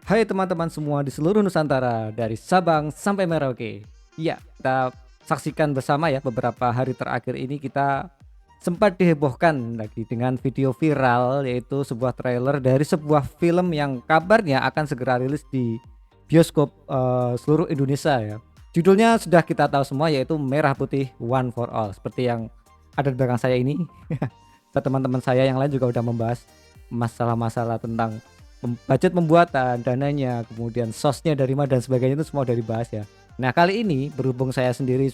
Hai teman-teman semua di seluruh Nusantara, dari Sabang sampai Merauke. Ya, kita saksikan bersama ya beberapa hari terakhir ini kita sempat dihebohkan lagi dengan video viral yaitu sebuah trailer dari sebuah film yang kabarnya akan segera rilis di bioskop seluruh Indonesia ya. Judulnya sudah kita tahu semua yaitu Merah Putih One for All. Seperti yang ada di belakang saya ini. Teman-teman saya yang lain juga udah membahas masalah-masalah tentang budget pembuatan, dananya, kemudian sosnya dari mana dan sebagainya itu semua udah dibahas ya. Nah kali ini berhubung saya sendiri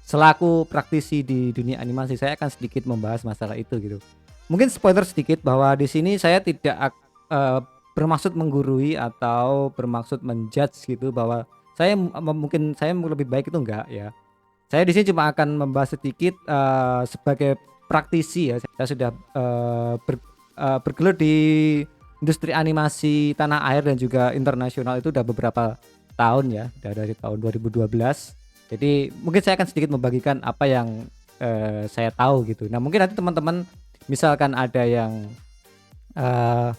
selaku praktisi di dunia animasi, saya akan sedikit membahas masalah itu gitu. Mungkin spoiler sedikit bahwa di sini saya tidak bermaksud menggurui atau bermaksud menjudge gitu bahwa mungkin saya lebih baik itu enggak ya. Saya di sini cuma akan membahas sedikit sebagai praktisi ya. Saya sudah bergelut di industri animasi tanah air dan juga internasional itu udah beberapa tahun ya, udah dari tahun 2012. Jadi mungkin saya akan sedikit membagikan apa yang saya tahu gitu. Nah mungkin nanti teman-teman misalkan ada yang eh,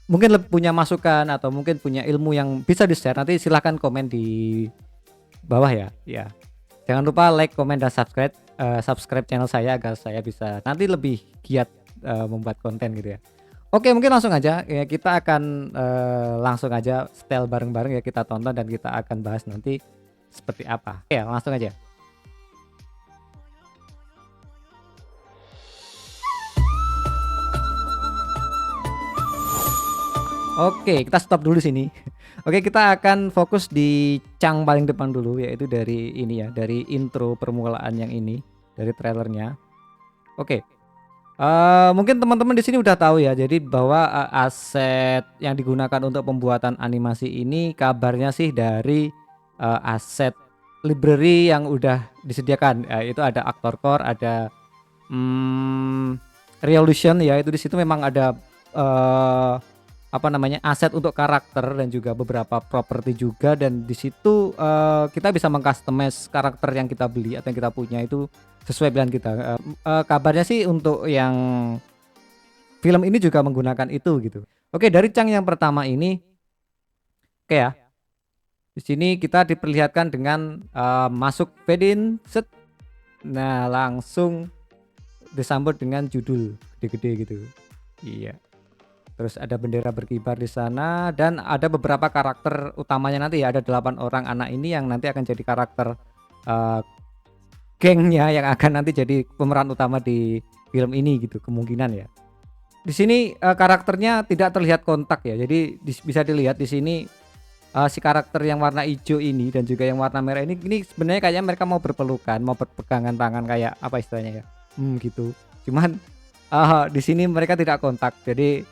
mungkin punya masukan atau mungkin punya ilmu yang bisa di-share, nanti silahkan komen di bawah ya. Ya, jangan lupa like, komen, dan subscribe channel saya agar saya bisa nanti lebih giat membuat konten gitu ya. Oke, mungkin langsung aja ya, kita akan langsung aja setel bareng-bareng ya, kita tonton dan kita akan bahas nanti seperti apa. Ya, langsung aja. Oke, kita stop dulu sini. Oke, kita akan fokus di Chang paling depan dulu, yaitu dari ini ya, dari intro permulaan yang ini, dari trailernya. Oke, mungkin teman-teman di sini udah tahu ya, jadi bahwa aset yang digunakan untuk pembuatan animasi ini kabarnya sih dari aset library yang udah disediakan. Itu ada Actor Core, ada Revolution ya, itu di situ memang ada apa namanya, aset untuk karakter dan juga beberapa properti juga, dan di situ kita bisa mengcustomize karakter yang kita beli atau yang kita punya itu sesuai pilihan kita. Kabarnya sih untuk yang film ini juga menggunakan itu gitu. Oke, dari Chang yang pertama ini, oke ya. Di sini kita diperlihatkan dengan masuk fade-in set. Nah, langsung disambut dengan judul gede-gede gitu. Iya. Terus ada bendera berkibar di sana dan ada beberapa karakter utamanya nanti ya, ada 8 orang anak ini yang nanti akan jadi karakter gengnya yang akan nanti jadi pemeran utama di film ini gitu, kemungkinan ya. Di sini karakternya tidak terlihat kontak ya. Jadi bisa dilihat di sini si karakter yang warna hijau ini dan juga yang warna merah ini sebenarnya kayaknya mereka mau berpelukan, mau berpegangan tangan kayak apa istilahnya ya. Gitu. Cuman di sini mereka tidak kontak. Jadi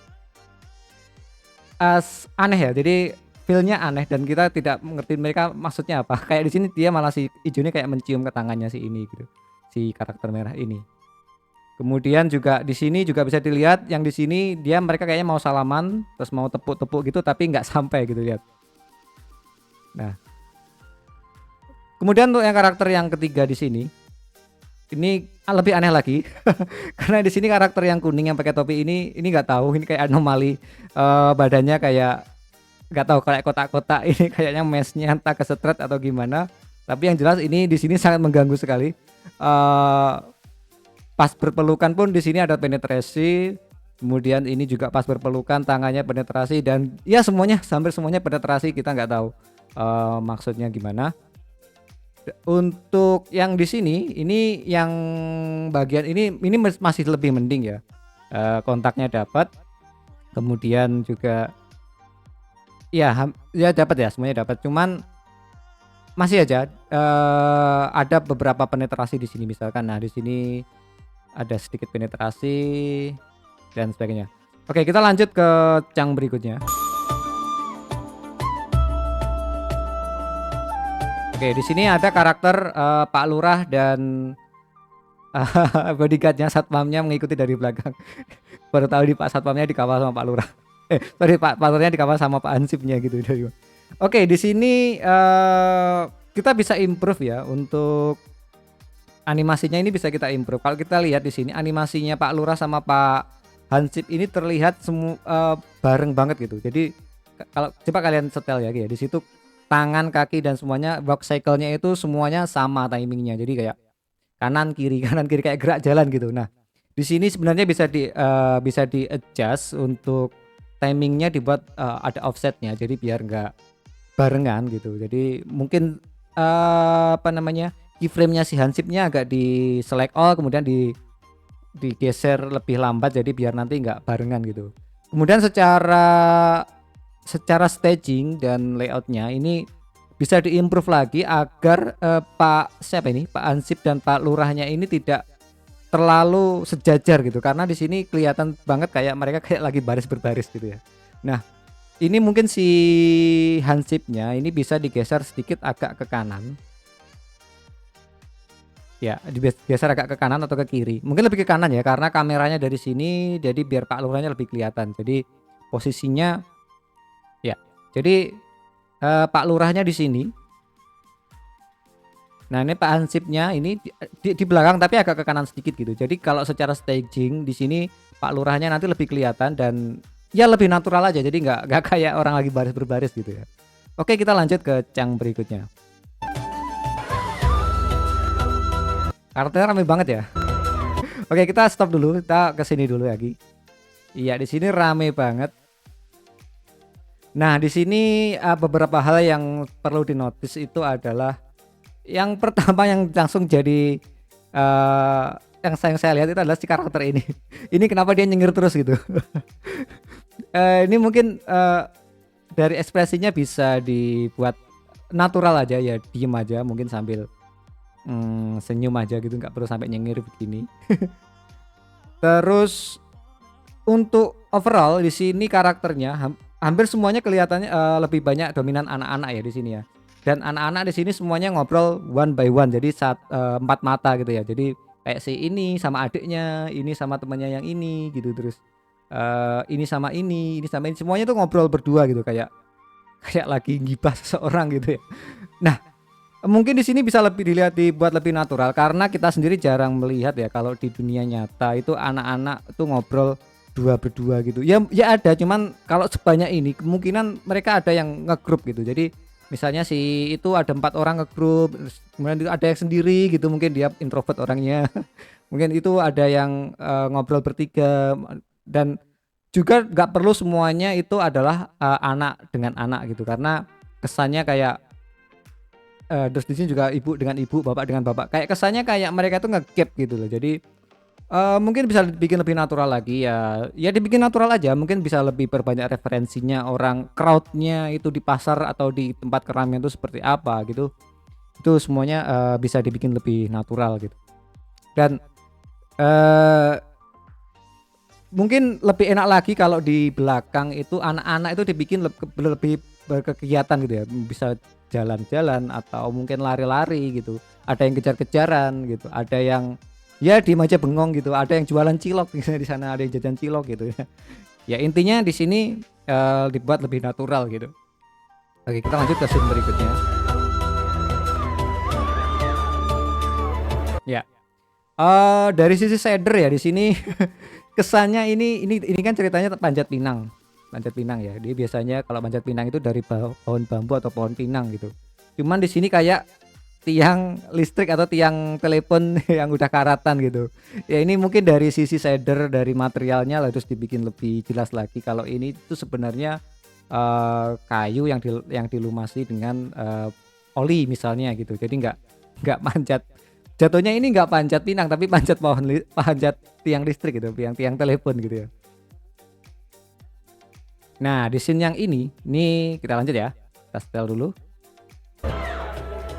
aneh ya. Jadi feel-nya aneh dan kita tidak mengerti mereka maksudnya apa. Kayak di sini dia malah si hijaunya kayak mencium ke tangannya si ini gitu. Si karakter merah ini. Kemudian juga di sini juga bisa dilihat yang di sini mereka kayaknya mau salaman terus mau tepuk-tepuk gitu tapi nggak sampai gitu, lihat. Nah, kemudian untuk yang karakter yang ketiga di sini ini lebih aneh lagi karena di sini karakter yang kuning yang pakai topi ini nggak tahu, ini kayak anomali, badannya kayak nggak tahu kayak kotak-kotak ini kayaknya mesnya entah kesetret atau gimana. Tapi yang jelas ini di sini sangat mengganggu sekali. Pas berpelukan pun di sini ada penetrasi, kemudian ini juga pas berpelukan tangannya penetrasi dan ya semuanya hampir semuanya penetrasi, kita nggak tahu maksudnya gimana. Untuk yang di sini ini yang bagian ini masih lebih mending ya, kontaknya dapat, kemudian juga ya dapat ya, semuanya dapat, cuman masih aja ada beberapa penetrasi di sini misalkan. Nah di sini ada sedikit penetrasi dan sebagainya. Oke, kita lanjut ke Chang berikutnya. Oke, di sini ada karakter Pak Lurah dan bodyguardnya, satpamnya mengikuti dari belakang. Baru tahu di Pak satpamnya dikawal sama Pak Lurah. Sorry, Pak Lurahnya dikawal sama Pak Ansipnya gitu dari. Oke, di sini kita bisa improve ya untuk animasinya, ini bisa kita improve. Kalau kita lihat di sini animasinya Pak Lurah sama Pak hansip ini terlihat bareng banget gitu. Jadi kalau coba kalian setel ya, di situ tangan, kaki dan semuanya walk cycle-nya itu semuanya sama timingnya. Jadi kayak kanan kiri kanan kiri kayak gerak jalan gitu. Nah, di sini sebenarnya bisa di adjust untuk timingnya dibuat ada offsetnya. Jadi biar nggak barengan gitu. Jadi mungkin apa namanya, keyframe-nya si hansipnya agak di select all, kemudian digeser lebih lambat jadi biar nanti nggak barengan gitu. Kemudian secara staging dan layoutnya ini bisa diimprove lagi agar Pak Hansip dan Pak Lurahnya ini tidak terlalu sejajar gitu, karena di sini kelihatan banget kayak mereka kayak lagi baris berbaris gitu ya. Nah, ini mungkin si hansipnya ini bisa digeser sedikit agak ke kanan. Ya, digeser agak ke kanan atau ke kiri. Mungkin lebih ke kanan ya, karena kameranya dari sini, jadi biar Pak Lurahnya lebih kelihatan. Jadi posisinya ya. Jadi Pak Lurahnya di sini. Nah, ini Pak Hansipnya ini di belakang tapi agak ke kanan sedikit gitu. Jadi kalau secara staging di sini Pak Lurahnya nanti lebih kelihatan dan ya lebih natural aja. Jadi nggak kayak orang lagi baris berbaris gitu ya. Oke, kita lanjut ke Chang berikutnya. Karakternya rame banget ya. Oke, kita stop dulu. Kita kesini dulu lagi. Iya, di sini rame banget. Nah, di sini beberapa hal yang perlu dinotis itu adalah yang pertama yang langsung jadi yang saya lihat itu adalah si karakter ini. Ini kenapa dia nyengir terus gitu. Ini mungkin dari ekspresinya bisa dibuat natural aja ya, diem aja mungkin sambil senyum aja gitu, nggak perlu sampai nyengir begini. Terus untuk overall di sini karakternya hampir semuanya kelihatannya lebih banyak dominan anak-anak ya di sini ya. Dan anak-anak di sini semuanya ngobrol one by one, jadi 4 mata gitu ya. Jadi kayak si ini sama adiknya, ini sama temannya yang ini gitu, terus ini sama ini sama ini, semuanya tuh ngobrol berdua gitu, kayak lagi ngibah seseorang gitu ya. Nah, mungkin di sini bisa lebih dibuat lebih natural karena kita sendiri jarang melihat ya kalau di dunia nyata itu anak-anak tuh ngobrol berdua gitu. Ya ada, cuman kalau sebanyak ini kemungkinan mereka ada yang ngegrup gitu. Jadi misalnya itu ada 4 orang ngegrup, kemudian itu ada yang sendiri gitu, mungkin dia introvert orangnya. Mungkin itu ada yang ngobrol bertiga, dan juga nggak perlu semuanya itu adalah anak dengan anak gitu, karena kesannya kayak terus di sini juga ibu dengan ibu, bapak dengan bapak, kayak kesannya kayak mereka tuh nge-gap gitu loh. Jadi mungkin bisa dibikin lebih natural lagi ya dibikin natural aja, mungkin bisa lebih perbanyak referensinya, orang crowdnya itu di pasar atau di tempat keramaian itu seperti apa gitu, itu semuanya bisa dibikin lebih natural gitu. Dan mungkin lebih enak lagi kalau di belakang itu anak-anak itu dibikin lebih berkegiatan gitu ya, bisa jalan-jalan atau mungkin lari-lari gitu, ada yang kejar-kejaran gitu, ada yang ya diem aja bengong gitu, ada yang jualan cilok misalnya di sana, ada yang jajan cilok gitu ya. Ya intinya di sini dibuat lebih natural gitu. Oke, kita lanjut ke scene berikutnya. Ya, dari sisi shader ya di sini kesannya ini kan ceritanya Panjat Pinang ya. Dia biasanya kalau Panjat Pinang itu dari pohon bambu atau pohon pinang gitu. Cuman di sini kayak tiang listrik atau tiang telepon yang udah karatan gitu. Ya ini mungkin dari sisi shader, dari materialnya lah, terus dibikin lebih jelas lagi kalau ini tuh sebenarnya kayu yang dilumasi dengan oli misalnya gitu. Jadi nggak panjat. Jatuhnya ini nggak panjat pinang tapi panjat panjat tiang listrik gitu, tiang telepon gitu ya. Nah, di scene yang ini kita lanjut ya. Kita setel dulu.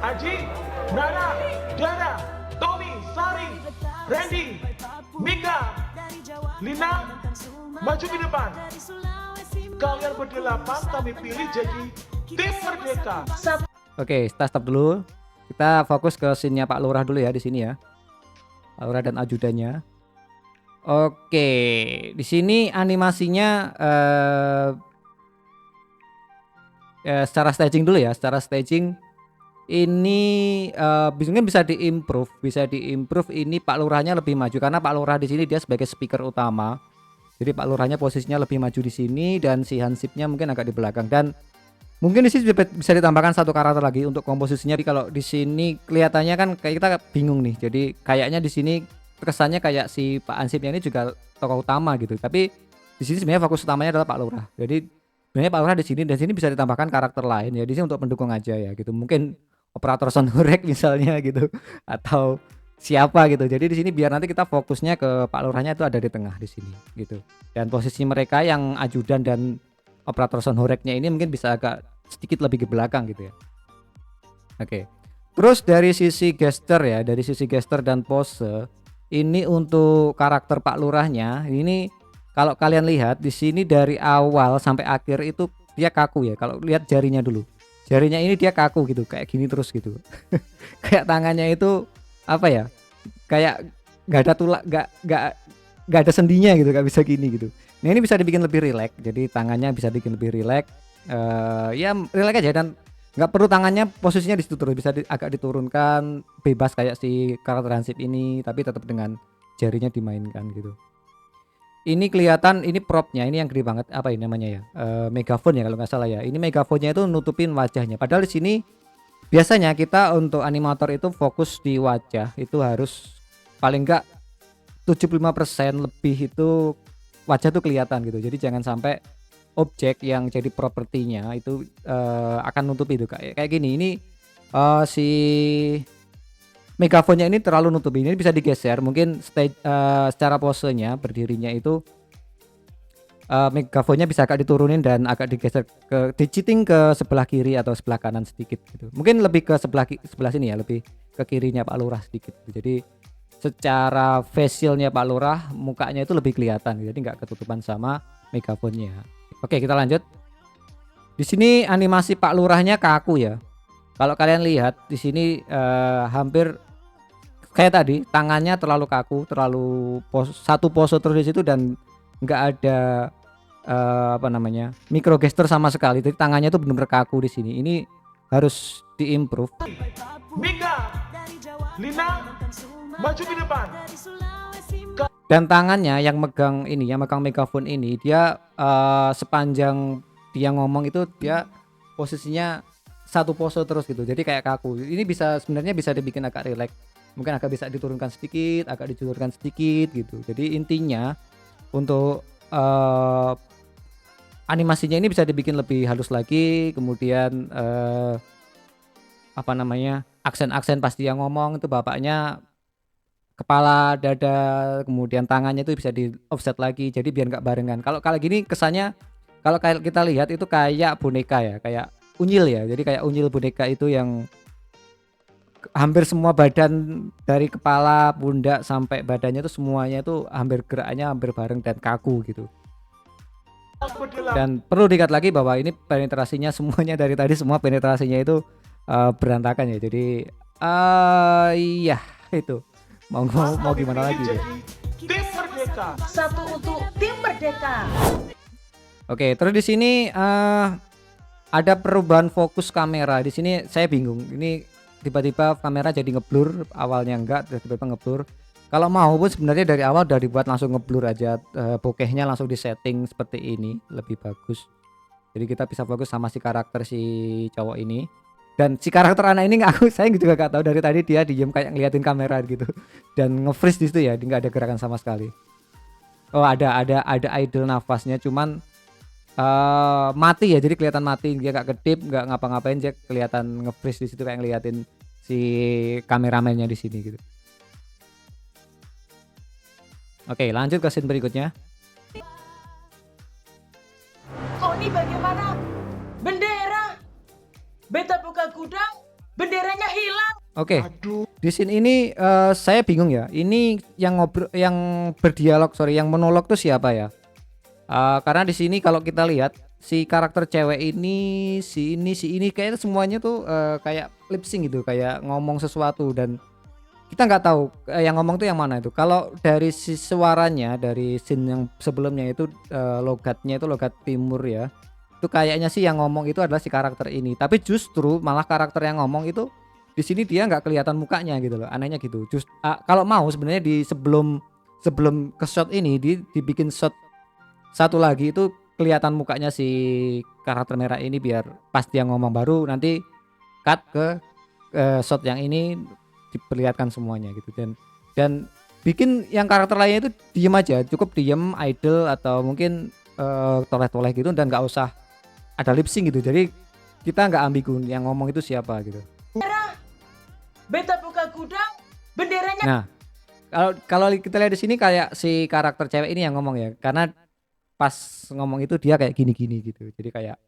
Aji, Nana, Dara, Tommy, Sari, Randy, Mika, Lina, maju ke depan. Kalian berdelapan kami pilih jadi tim Merdeka. Oke, kita stop dulu. Kita fokus ke scene-nya Pak Lurah dulu ya di sini ya. Pak Lurah dan ajudannya. Oke, di sini animasinya secara staging dulu ya. Secara staging ini mungkin bisa diimprove ini Pak Lurahnya lebih maju karena Pak Lurah di sini dia sebagai speaker utama. Jadi Pak Lurahnya posisinya lebih maju di sini dan si Hansipnya mungkin agak di belakang, dan mungkin di sini bisa ditambahkan satu karakter lagi untuk komposisinya. Jadi kalau di sini kelihatannya kan kayak kita bingung nih. Jadi kayaknya di sini kesannya kayak si Pak Hansipnya ini juga tokoh utama gitu. Tapi di sini sebenarnya fokus utamanya adalah Pak Lurah. Jadi sebenarnya Pak Lurah di sini dan sini bisa ditambahkan karakter lain ya. Di sini untuk pendukung aja ya gitu. Mungkin operator Sonhurek misalnya gitu atau siapa gitu. Jadi di sini biar nanti kita fokusnya ke Pak Lurahnya itu ada di tengah di sini gitu. Dan posisi mereka yang ajudan dan operator Sonhoreknya ini mungkin bisa agak sedikit lebih ke belakang gitu ya. Oke. Terus dari sisi gesture ya, dari sisi gesture dan pose ini untuk karakter Pak Lurahnya ini kalau kalian lihat di sini dari awal sampai akhir itu dia kaku ya. Kalau lihat jarinya dulu. Jarinya ini dia kaku gitu, kayak gini terus gitu. Kayak tangannya itu apa ya? Kayak nggak ada tulang, nggak ada sendinya gitu, nggak bisa gini gitu. Nah ini bisa dibikin lebih rileks, jadi tangannya bisa bikin lebih rileks. Ya rileks aja dan nggak perlu tangannya posisinya di situ terus, bisa agak diturunkan bebas kayak si karakter Hansip ini, tapi tetap dengan jarinya dimainkan gitu. Ini kelihatan ini propnya, ini yang gede banget, apa ini namanya ya, megaphone ya kalau nggak salah ya. Ini megaphone-nya itu nutupin wajahnya. Padahal di sini biasanya kita untuk animator itu fokus di wajah, itu harus paling nggak 75% lebih itu wajah tuh kelihatan gitu. Jadi jangan sampai objek yang jadi propertinya itu akan nutupi itu kayak gini. Ini si megafonnya ini terlalu nutupi. Ini bisa digeser, mungkin secara posenya berdirinya itu megafonnya bisa agak diturunin dan agak digeser ke diciting ke sebelah kiri atau sebelah kanan sedikit gitu. Mungkin lebih ke sebelah sini ya, lebih ke kirinya Pak Lurah sedikit gitu. Jadi secara facialnya Pak Lurah mukanya itu lebih kelihatan, jadi nggak ketutupan sama megafonnya. Oke, kita lanjut. Di sini animasi Pak Lurahnya kaku ya. Kalau kalian lihat di sini hampir kayak tadi, tangannya terlalu kaku, terlalu satu pose terus di situ dan nggak ada apa namanya micro gesture sama sekali. Jadi tangannya itu benar-benar kaku di sini. Ini harus diimprove. Mika, Lina, maju ke depan. Dan tangannya yang megang ini, yang megang megaphone ini, dia sepanjang dia ngomong itu dia posisinya satu pose terus gitu. Jadi kayak kaku. Ini sebenarnya bisa dibikin agak rileks. Mungkin agak bisa diturunkan sedikit, agak diturunkan sedikit gitu. Jadi intinya untuk animasinya ini bisa dibikin lebih halus lagi. Kemudian apa namanya, aksen-aksen pasti yang ngomong itu bapaknya kepala, dada, kemudian tangannya itu bisa di offset lagi, jadi biar nggak barengan. Kalau gini kesannya, kalau kayak kita lihat itu kayak boneka ya, kayak unyil ya. Jadi kayak unyil boneka itu yang hampir semua badan dari kepala, pundak sampai badannya itu semuanya itu hampir geraknya hampir bareng dan kaku gitu. Dan perlu diingat lagi bahwa ini penetrasinya semuanya dari tadi semua penetrasinya itu berantakan ya. Jadi iya itu. Mau gimana lagi ya? Tim Merdeka. Satu untuk tim Merdeka. Oke, terus di sini ada perubahan fokus kamera. Di sini saya bingung. Ini tiba-tiba kamera jadi ngeblur, awalnya enggak, tiba-tiba ngeblur. Kalau mau pun sebenarnya dari awal udah dibuat langsung ngeblur aja, bokehnya langsung disetting seperti ini, lebih bagus. Jadi kita bisa fokus sama si karakter si cowok ini. Dan si karakter anak ini saya juga gak tahu, dari tadi dia diem kayak ngeliatin kamera gitu dan nge-freeze di situ ya, dia nggak ada gerakan sama sekali. Oh ada idle nafasnya, cuman mati ya, jadi kelihatan mati, dia gak kedip, nggak ngapa-ngapain, dia kelihatan nge-freeze di situ kayak ngeliatin si kameramennya di sini gitu. Oke, lanjut ke scene berikutnya. Oh ini bagaimana? Bendera. Beta buka gudang, benderanya hilang. Oke. Di scene ini saya bingung ya. Ini yang berdialog, yang monolog tuh siapa ya? Karena di sini kalau kita lihat si karakter cewek ini, si ini kayaknya semuanya tuh kayak lip sync gitu, kayak ngomong sesuatu dan kita nggak tahu yang ngomong tuh yang mana itu. Kalau dari si suaranya dari scene yang sebelumnya itu logatnya itu logat timur ya. Itu kayaknya sih yang ngomong itu adalah si karakter ini. Tapi justru malah karakter yang ngomong itu di sini dia nggak kelihatan mukanya gitu loh. Anehnya gitu. Kalau mau sebenarnya di sebelum ke shot ini dibikin shot satu lagi itu kelihatan mukanya si karakter merah ini biar pas dia ngomong baru nanti cut ke shot yang ini diperlihatkan semuanya gitu dan bikin yang karakter lainnya itu diem aja, cukup diem idle atau mungkin toleh-toleh gitu dan nggak usah ada lip sync gitu. Jadi kita nggak ambigu yang ngomong itu siapa gitu. Beta buka gudang, benderanya Nah, kalau kita lihat di sini kayak si karakter cewek ini yang ngomong ya, karena pas ngomong itu dia kayak gini-gini gitu. Jadi kayak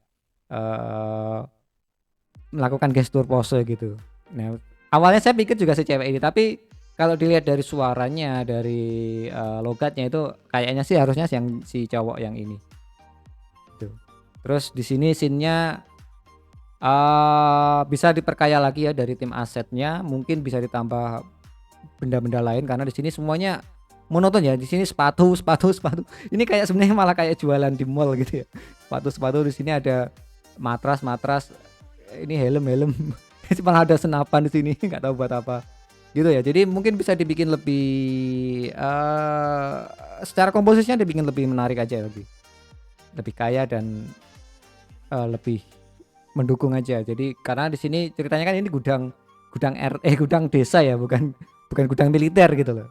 melakukan gestur pose gitu. Nah, awalnya saya pikir juga si cewek ini, tapi kalau dilihat dari suaranya, dari logatnya itu kayaknya sih harusnya si cowok yang ini. Gitu. Terus di sini scene-nya bisa diperkaya lagi ya dari tim asetnya, mungkin bisa ditambah benda-benda lain karena di sini semuanya monoton ya. Di sini sepatu. Ini kayak sebenarnya malah kayak jualan di mall gitu ya. Sepatu di sini ada matras, ini helm. Malah ada senapan di sini, nggak tahu buat apa. Gitu ya. Jadi mungkin bisa dibikin lebih secara komposisinya dibikin lebih menarik aja, lebih kaya dan lebih mendukung aja. Jadi karena di sini ceritanya kan ini gudang desa ya, bukan gudang militer gitu loh.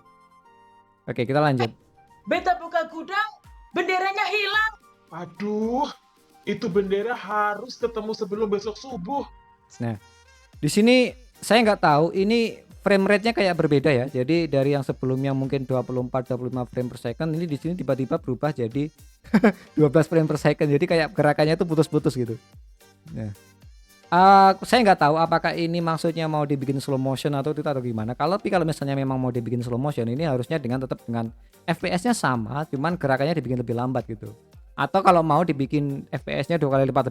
Oke, kita lanjut. beta buka gudang, benderanya hilang. Aduh, itu bendera harus ketemu sebelum besok subuh. Nah, di sini saya nggak tahu ini frame rate-nya kayak berbeda ya. Jadi dari yang sebelumnya mungkin 24-25 frame per second, ini di sini tiba-tiba berubah jadi 12 frame per second. Jadi kayak gerakannya tuh putus-putus gitu. Nah, saya nggak tahu apakah ini maksudnya mau dibikin slow motion atau gimana. Kalau misalnya memang mau dibikin slow motion, ini harusnya tetap dengan FPS-nya sama, cuman gerakannya dibikin lebih lambat gitu. Atau kalau mau dibikin FPS-nya 2 kali lipat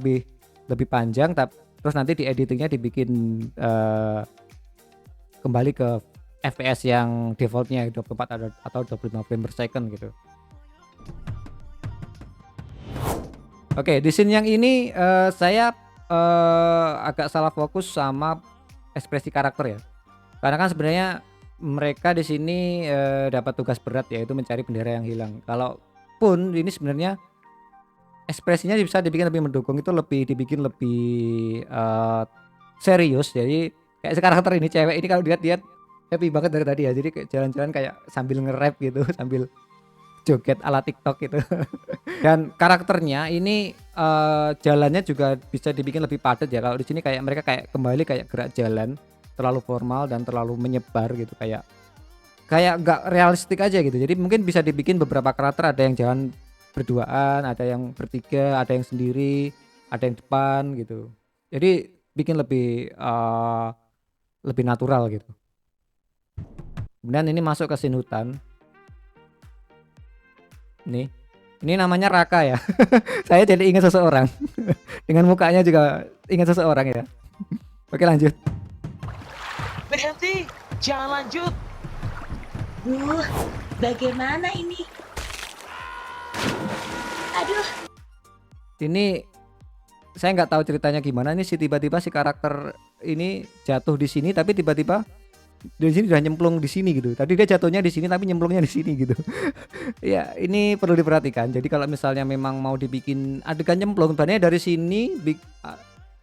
lebih panjang, terus nanti di editingnya dibikin kembali ke FPS yang defaultnya 24 atau 25 frame per second gitu. Oke, di scene yang ini saya agak salah fokus sama ekspresi karakter ya. Karena kan sebenarnya mereka di sini dapat tugas berat yaitu mencari bendera yang hilang. Kalaupun ini sebenarnya ekspresinya bisa dibikin lebih mendukung, itu dibikin lebih serius. Jadi kayak si karakter ini cewek ini kalau lihat happy banget dari tadi ya. Jadi kayak jalan-jalan kayak sambil nge-rap gitu, sambil joget ala TikTok gitu. Dan karakternya ini jalannya juga bisa dibikin lebih padat ya. Kalau di sini kayak mereka kayak kembali kayak gerak jalan terlalu formal dan terlalu menyebar gitu, kayak nggak realistik aja gitu. Jadi mungkin bisa dibikin beberapa karakter, ada yang jalan berduaan, ada yang bertiga, ada yang sendiri, ada yang depan gitu. Jadi bikin lebih natural gitu. Kemudian ini masuk ke scene hutan. Ini namanya Raka ya. Saya jadi ingat seseorang. Dengan mukanya juga ingat seseorang ya. Oke, lanjut. Berhenti, jangan lanjut. Bagaimana ini? Aduh, Ini saya nggak tahu ceritanya gimana. Ini tiba-tiba si karakter ini jatuh di sini, tapi tiba-tiba di sini udah nyemplung di sini gitu. Tadi dia jatuhnya di sini tapi nyemplungnya di sini gitu. Ya, ini perlu diperhatikan. Jadi kalau misalnya memang mau dibikin adegan nyemplung, sebenarnya dari sini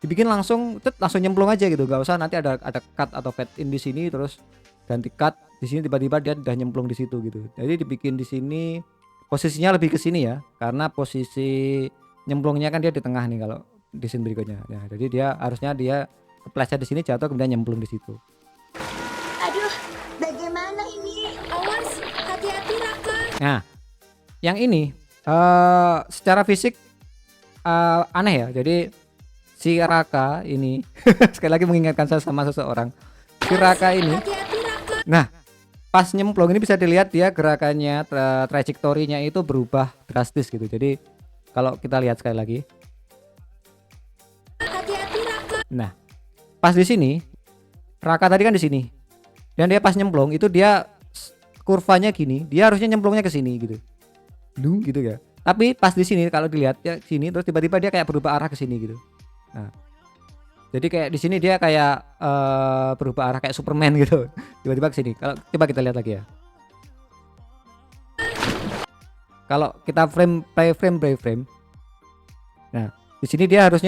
dibikin langsung nyemplung aja gitu. Gak usah nanti ada cut atau fade in di sini terus ganti cut di sini, tiba-tiba dia udah nyemplung di situ gitu. Jadi dibikin di sini posisinya lebih ke sini ya, karena posisi nyemplungnya kan dia di tengah nih kalau di scene berikutnya. Ya, jadi dia harusnya kepleset di sini, jatuh kemudian nyemplung di situ. aduh, bagaimana ini? Awas, hati-hati Raka. Nah, yang ini secara fisik aneh ya. Jadi si Raka ini sekali lagi mengingatkan saya sama seseorang. Si Raka ini, Hati-hati Raka. nah pas nyemplung ini bisa dilihat dia gerakannya, trajektorinya itu berubah drastis gitu. Jadi kalau kita lihat sekali lagi, Hati-hati Raka. nah pas di sini Raka tadi kan di sini, dan dia pas nyemplung itu dia kurvanya gini, dia harusnya nyemplungnya ke sini gitu, gitu ya. Tapi pas di sini kalau dilihat ya sini, terus tiba-tiba dia kayak berubah arah ke sini gitu. Nah, jadi kayak di sini dia kayak berubah arah kayak Superman gitu, tiba-tiba ke sini. Kalau coba kita lihat lagi ya. Kalau kita play frame. Nah, di sini dia ke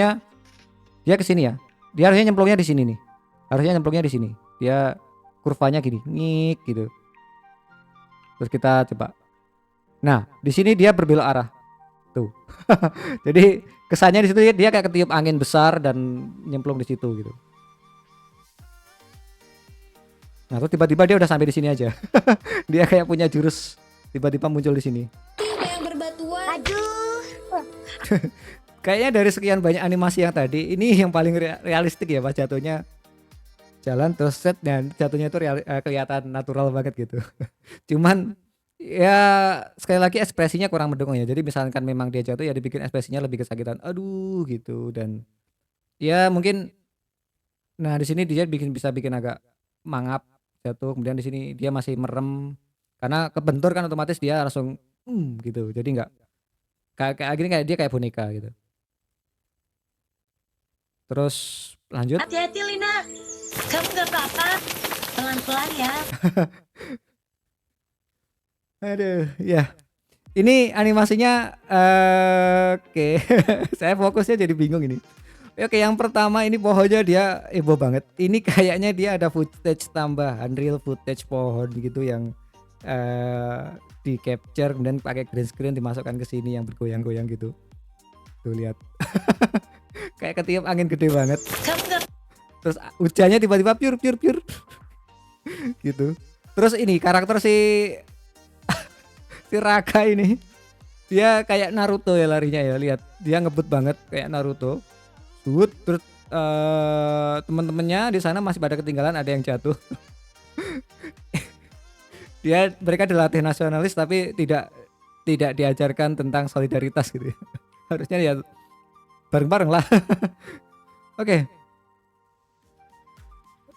sini ya. Dia harusnya nyemplungnya di sini nih. Harusnya nyemplungnya di sini. Dia kurvanya gini, ngik gitu. Terus kita coba. Nah, di sini dia berbelok arah. Tuh. Jadi kesannya di situ dia kayak ketiup angin besar dan nyemplung di situ gitu. Nah, terus tiba-tiba dia udah sampai di sini aja. Dia kayak punya jurus tiba-tiba muncul di sini. Ada yang berbatuan. Aduh. Kayaknya dari sekian banyak animasi yang tadi, ini yang paling realistik ya pas jatuhnya. Jalan terus set dan jatuhnya itu kelihatan natural banget gitu. Cuman ya sekali lagi ekspresinya kurang mendukung ya. Jadi misalkan memang dia jatuh ya dibikin ekspresinya lebih kesakitan. Aduh gitu dan ya mungkin nah di sini dia bisa bikin agak mangap jatuh, kemudian di sini dia masih merem karena kebentur kan otomatis dia langsung gitu. Jadi enggak kayak gini kayak dia kayak boneka gitu. Terus lanjut. Hati-hati Lina. Kamu gak apa-apa. Pelan-pelan ya. Aduh, ya. Ini animasinya oke. Saya fokusnya jadi bingung ini. Oke, yang pertama ini pohonnya dia heboh banget. Ini kayaknya dia ada footage tambahan, real footage pohon gitu yang di capture kemudian pakai green screen dimasukkan ke sini yang bergoyang-goyang gitu. Tuh lihat. Kayak ketiup angin gede banget. Kamu gak Terus hujannya tiba-tiba pure gitu. Terus ini karakter si Raka ini dia kayak Naruto ya larinya ya, lihat dia ngebut banget kayak Naruto. Terus teman-temannya di sana masih pada ketinggalan, ada yang jatuh. Mereka dilatih nasionalis tapi tidak diajarkan tentang solidaritas gitu ya. Harusnya ya bareng-bareng lah.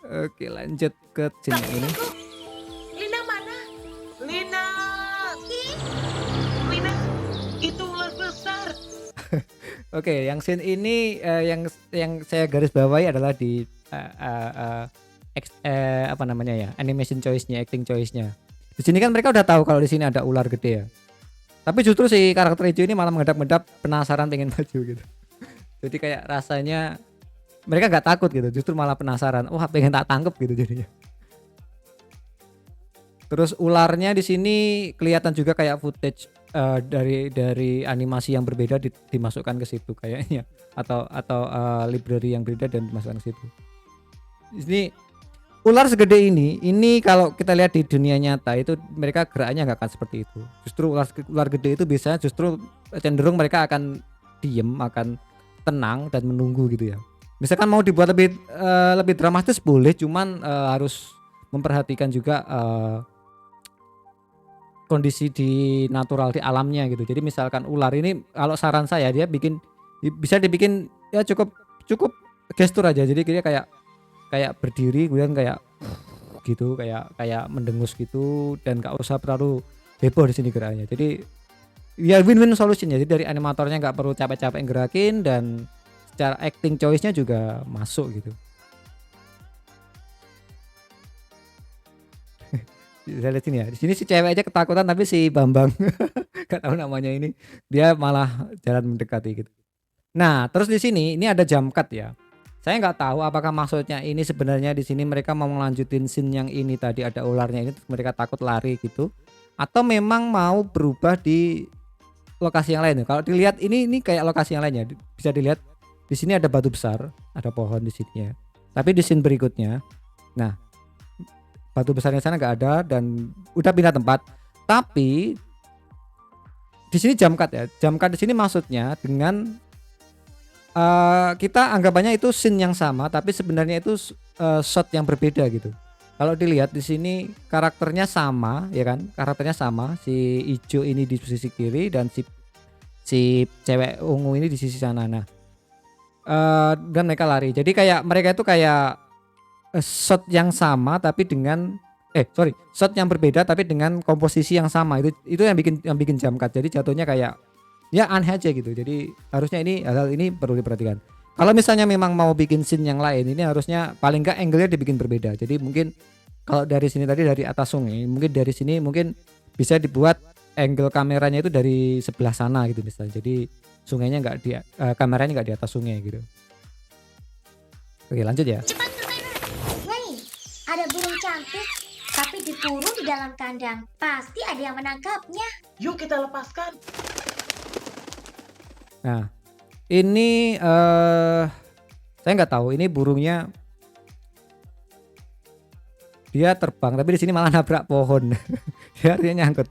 Oke, lanjut ke scene yang ini. Lina mana? Lina. Lina. Itu ular besar. Oke, yang scene ini yang saya garis bawahi adalah di apa namanya ya, animation choice-nya, acting choice-nya. Di sini kan mereka udah tahu kalau di sini ada ular gede ya. Tapi justru si karakter hijau ini malah mengedap-ngedap penasaran pengen maju gitu. Jadi kayak rasanya mereka nggak takut gitu, justru malah penasaran. Wah, pengen tak tangkep gitu jadinya. Terus ularnya di sini kelihatan juga kayak footage dari animasi yang berbeda dimasukkan ke situ kayaknya, atau library yang berbeda dan dimasukkan ke situ. Di sini ular segede ini kalau kita lihat di dunia nyata itu mereka gerakannya nggak akan seperti itu. Justru ular gede itu biasanya justru cenderung mereka akan diem, akan tenang dan menunggu gitu ya. Misalkan mau dibuat lebih dramatis boleh, cuman harus memperhatikan juga kondisi di natural di alamnya gitu. Jadi misalkan ular ini kalau saran saya dia bisa dibikin ya cukup gestur aja. Jadi dia kayak berdiri kemudian kayak gitu, kayak mendengus gitu dan gak usah terlalu heboh di sini geraknya. Jadi ya win-win solution ya. Jadi dari animatornya nggak perlu capek-capek gerakin dan secara acting choice-nya juga masuk gitu. Saya lihat sini ya. Di sini si cewek aja ketakutan tapi si Bambang gak tahu namanya ini dia malah jalan mendekati gitu. Nah, terus di sini ini ada jump cut ya. Saya nggak tahu apakah maksudnya ini sebenarnya di sini mereka mau melanjutin scene yang ini tadi ada ularnya ini mereka takut lari gitu, atau memang mau berubah di lokasi yang lain. Kalau dilihat ini kayak lokasi yang lainnya bisa dilihat di sini ada batu besar, ada pohon di sini ya. Tapi di scene berikutnya, nah batu besarnya sana nggak ada dan udah pindah tempat. Tapi di sini jump cut ya. Jump cut di sini maksudnya dengan kita anggapannya itu scene yang sama, tapi sebenarnya itu shot yang berbeda gitu. Kalau dilihat di sini karakternya sama, ya kan? Karakternya sama, si hijau ini di sisi kiri dan si cewek ungu ini di sisi sana. Nah, dan mereka lari. Jadi kayak mereka itu kayak shot yang sama tapi dengan shot yang berbeda tapi dengan komposisi yang sama. Itu yang bikin jump cut. Jadi jatuhnya kayak ya aneh aja gitu. Jadi harusnya hal ini perlu diperhatikan. Kalau misalnya memang mau bikin scene yang lain, ini harusnya paling enggak angle-nya dibikin berbeda. Jadi mungkin kalau dari sini tadi dari atas sungai, mungkin dari sini mungkin bisa dibuat angle kameranya itu dari sebelah sana gitu misalnya. Jadi sungainya nggak di kameranya nggak di atas sungai gitu. Oke, lanjut ya. Nih, ada burung cantik, tapi dikurung di dalam kandang. Pasti ada yang menangkapnya. Yuk kita lepaskan. Nah, ini saya nggak tahu ini burungnya dia terbang tapi di sini malah nabrak pohon. Dia artinya nyangkut.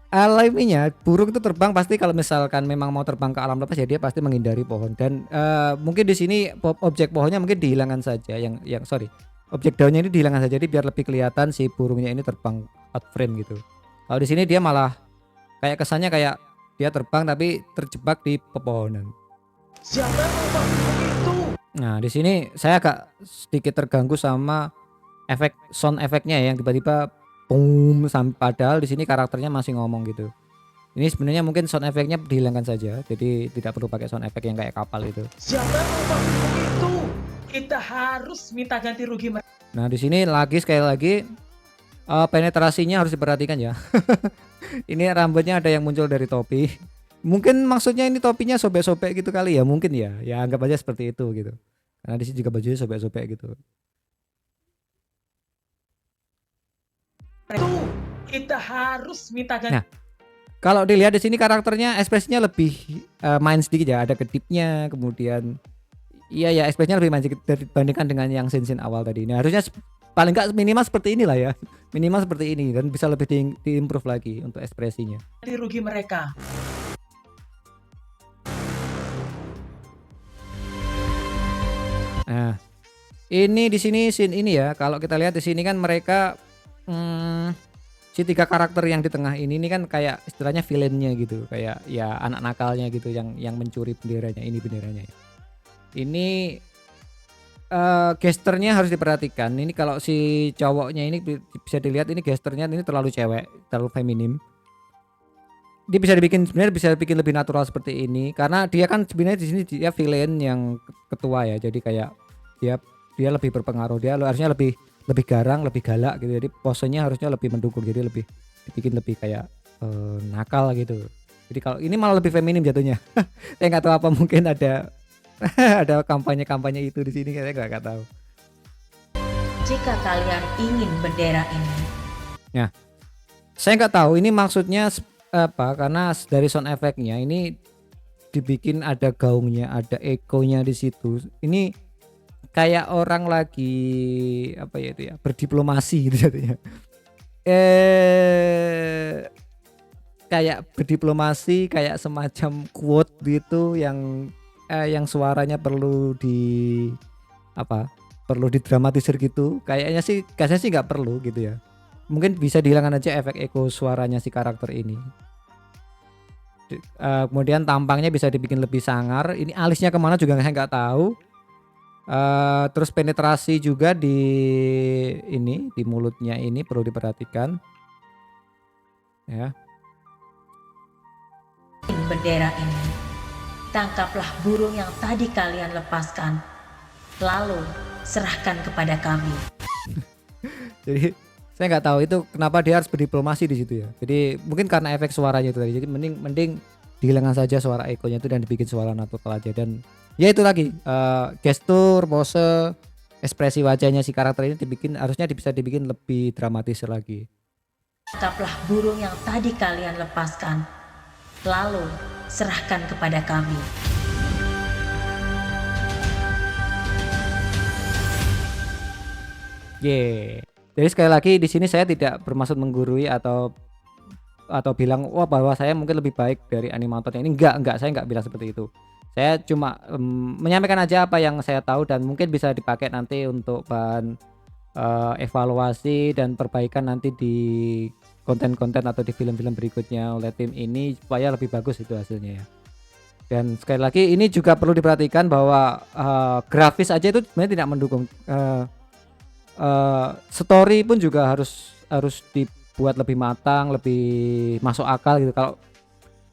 Alaminya burung itu terbang pasti kalau misalkan memang mau terbang ke alam lepas ya dia pasti menghindari pohon dan mungkin di sini objek pohonnya mungkin dihilangkan saja yang sorry objek daunnya ini dihilangkan saja jadi biar lebih kelihatan si burungnya ini terbang out frame gitu. Kalau di sini dia malah kayak kesannya kayak dia terbang tapi terjebak di pepohonan. Siapa yang membawa burung itu? Nah, di sini saya agak sedikit terganggu sama sound efeknya ya, yang tiba-tiba boom padahal di sini karakternya masih ngomong gitu. Ini sebenarnya mungkin sound efeknya dihilangkan saja. Jadi tidak perlu pakai sound efek yang kayak kapal itu. Siapa yang membawa burung itu? Kita harus minta ganti rugi mereka. Nah, di sini sekali lagi penetrasinya harus diperhatikan ya. Ini rambutnya ada yang muncul dari topi. Mungkin maksudnya ini topinya sobek-sobek gitu kali ya, mungkin ya. Ya anggap aja seperti itu gitu. Karena di sini juga bajunya sobek-sobek gitu. Itu kita harus minta ganti. Nah, kalau dilihat di sini karakternya ekspresinya lebih main sedikit ya, ada kedipnya, kemudian iya ya ekspresinya lebih main sedikit dibandingkan dengan yang scene awal tadi. Nah, harusnya paling nggak minimal seperti inilah ya. Minimal seperti ini dan bisa lebih diimprove lagi untuk ekspresinya. Ganti rugi mereka. Nah, ini di sini scene ini ya. Kalau kita lihat di sini kan mereka si 3 karakter yang di tengah ini kan kayak istilahnya villainnya gitu, kayak ya anak nakalnya gitu yang mencuri benderanya. Ini benderanya ya. Ini gesturnya harus diperhatikan. Ini kalau si cowoknya ini bisa dilihat ini gesturnya ini terlalu cewek, terlalu feminim. Dia sebenarnya bisa dibikin lebih natural seperti ini karena dia kan sebenarnya di sini dia villain yang ketua ya. Jadi kayak dia lebih berpengaruh. Dia harusnya lebih garang, lebih galak gitu. Jadi posenya harusnya lebih mendukung. Jadi lebih dibikin lebih kayak nakal gitu. Jadi kalau ini malah lebih feminim jatuhnya. Saya nggak tahu apa mungkin ada ada kampanye itu di sini, saya nggak tahu. Jika kalian ingin bendera ini. Nah, saya nggak tahu ini maksudnya apa karena dari sound efeknya ini dibikin ada gaungnya, ada ekonya di situ. Ini kayak orang lagi apa ya itu ya berdiplomasi gitu jatuhnya. Kayak berdiplomasi, kayak semacam quote gitu yang suaranya perlu didramatisir gitu. Kayaknya sih nggak perlu gitu ya. Mungkin bisa dihilangkan aja efek echo suaranya si karakter ini. Kemudian tampangnya bisa dibikin lebih sangar. Ini alisnya kemana juga saya nggak tahu. Terus penetrasi juga di mulutnya ini perlu diperhatikan. Ya. Bendera ini. Tangkaplah burung yang tadi kalian lepaskan. Lalu serahkan kepada kami. Jadi saya nggak tahu itu kenapa dia harus berdiplomasi di situ ya. Jadi mungkin karena efek suaranya itu tadi. Jadi mending dihilangkan saja suara ekonya itu dan dibikin suara natural aja. Dan ya itu lagi gestur, pose, ekspresi wajahnya si karakter ini harusnya bisa dibikin lebih dramatis lagi. Tangkaplah burung yang tadi kalian lepaskan. Lalu serahkan kepada kami. Jadi sekali lagi di sini saya tidak bermaksud menggurui atau bilang wah bahwa saya mungkin lebih baik dari animatornya ini. Enggak, saya enggak bilang seperti itu. Saya cuma menyampaikan aja apa yang saya tahu dan mungkin bisa dipakai nanti untuk bahan evaluasi dan perbaikan nanti di konten-konten atau di film-film berikutnya oleh tim ini supaya lebih bagus itu hasilnya ya. Dan sekali lagi ini juga perlu diperhatikan bahwa grafis aja itu sebenarnya tidak mendukung. Story pun juga harus dibuat lebih matang, lebih masuk akal gitu.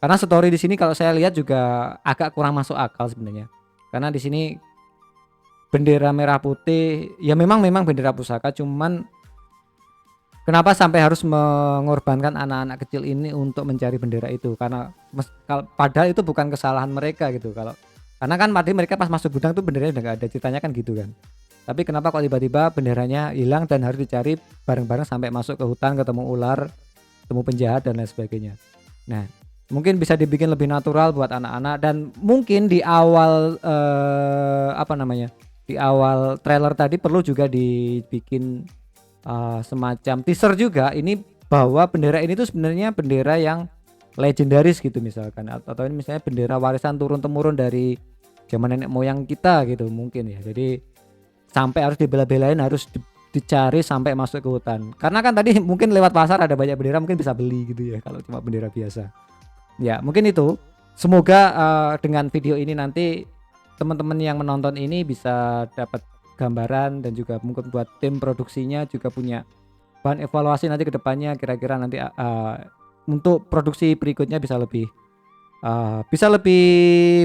Karena story di sini kalau saya lihat juga agak kurang masuk akal sebenarnya. Karena di sini bendera merah putih ya memang bendera pusaka, cuman kenapa sampai harus mengorbankan anak-anak kecil ini untuk mencari bendera itu? Karena padahal itu bukan kesalahan mereka gitu. Karena kan tadi mereka pas masuk gudang tuh benderanya udah nggak ada, ceritanya kan gitu kan. Tapi kenapa kok tiba-tiba benderanya hilang dan harus dicari bareng-bareng sampai masuk ke hutan, ketemu ular, ketemu penjahat dan lain sebagainya. Nah, mungkin bisa dibikin lebih natural buat anak-anak, dan mungkin di awal di awal trailer tadi perlu juga dibikin semacam teaser juga ini, bahwa bendera ini tuh sebenarnya bendera yang legendaris gitu misalkan, atau ini misalnya bendera warisan turun temurun dari zaman nenek moyang kita gitu mungkin ya. Jadi sampai harus dibela-belain, harus dicari sampai masuk ke hutan. Karena kan tadi mungkin lewat pasar ada banyak bendera, mungkin bisa beli gitu ya kalau cuma bendera biasa. Ya mungkin itu. Semoga dengan video ini nanti teman-teman yang menonton ini bisa dapat gambaran, dan juga mungkin buat tim produksinya juga punya bahan evaluasi nanti ke depannya, kira-kira nanti untuk produksi berikutnya bisa lebih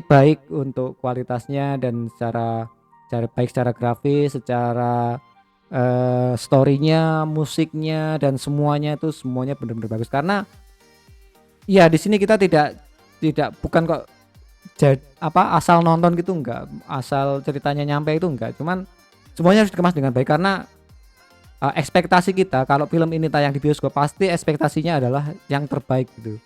baik untuk kualitasnya, dan secara baik secara grafis, secara story-nya, musiknya, dan semuanya benar-benar bagus. Karena ya di sini kita bukan kok asal nonton gitu, enggak, asal ceritanya nyampe itu enggak, cuman semuanya harus dikemas dengan baik. Karena ekspektasi kita kalau film ini tayang di bioskop pasti ekspektasinya adalah yang terbaik gitu.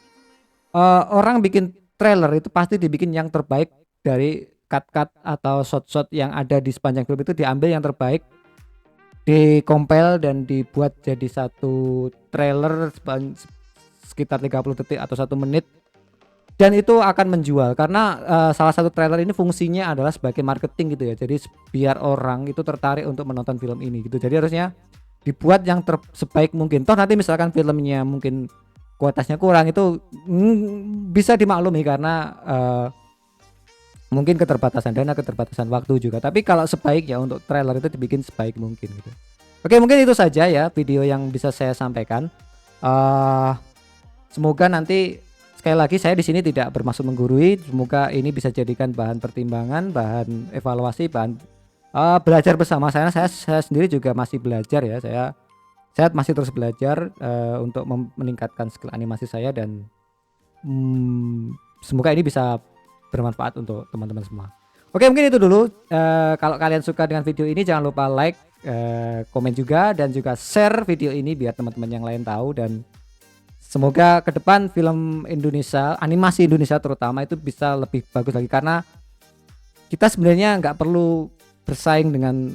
Orang bikin trailer itu pasti dibikin yang terbaik, dari cut atau shot-shot yang ada di sepanjang film itu diambil yang terbaik, dikompil dan dibuat jadi satu trailer sekitar 30 detik atau 1 menit, dan itu akan menjual. Karena salah satu trailer ini fungsinya adalah sebagai marketing gitu ya, jadi biar orang itu tertarik untuk menonton film ini gitu. Jadi harusnya dibuat yang sebaik mungkin. Toh nanti misalkan filmnya mungkin kualitasnya kurang, itu bisa dimaklumi karena mungkin keterbatasan dana, keterbatasan waktu juga. Tapi kalau sebaik ya untuk trailer itu dibikin sebaik mungkin gitu. Oke, mungkin itu saja ya video yang bisa saya sampaikan. Semoga nanti, sekali lagi saya di sini tidak bermaksud menggurui, semoga ini bisa jadikan bahan pertimbangan, bahan evaluasi, bahan belajar bersama. Saya sendiri juga masih belajar ya. Saya masih terus belajar untuk meningkatkan skill animasi saya, dan semoga ini bisa bermanfaat untuk teman-teman semua. Oke, mungkin itu dulu. Kalau kalian suka dengan video ini jangan lupa like, komen juga, dan juga share video ini biar teman-teman yang lain tahu. Dan semoga ke depan film Indonesia, animasi Indonesia terutama, itu bisa lebih bagus lagi. Karena kita sebenarnya nggak perlu bersaing dengan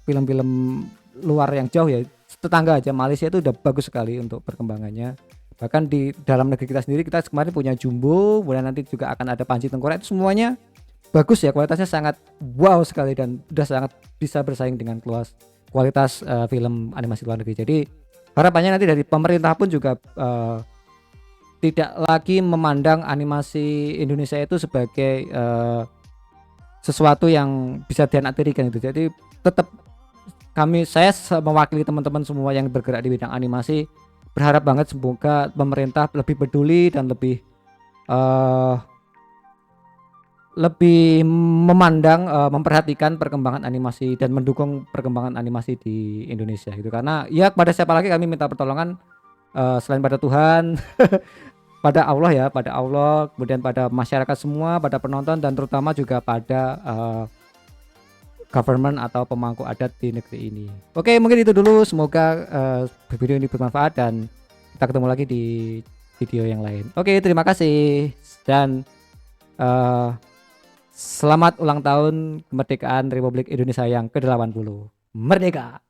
film-film luar yang jauh ya. Tetangga aja Malaysia itu udah bagus sekali untuk perkembangannya. Bahkan di dalam negeri kita sendiri, kita kemarin punya Jumbo, kemudian nanti juga akan ada Panji Tengkorak, itu semuanya bagus ya, kualitasnya sangat wow sekali, dan udah sangat bisa bersaing dengan kualitas film animasi luar negeri. Jadi harapannya nanti dari pemerintah pun juga tidak lagi memandang animasi Indonesia itu sebagai sesuatu yang bisa dianaktirikan itu. Jadi tetap saya mewakili teman-teman semua yang bergerak di bidang animasi, berharap banget semoga pemerintah lebih peduli dan lebih memandang, memperhatikan perkembangan animasi dan mendukung perkembangan animasi di Indonesia gitu. Karena ya kepada siapa lagi kami minta pertolongan selain pada Tuhan, pada Allah ya, pada Allah, kemudian pada masyarakat semua, pada penonton, dan terutama juga pada government atau pemangku adat di negeri ini. Oke, mungkin itu dulu. Semoga video ini bermanfaat, dan kita ketemu lagi di video yang lain. Oke, terima kasih, dan selamat ulang tahun kemerdekaan Republik Indonesia yang ke-80. Merdeka!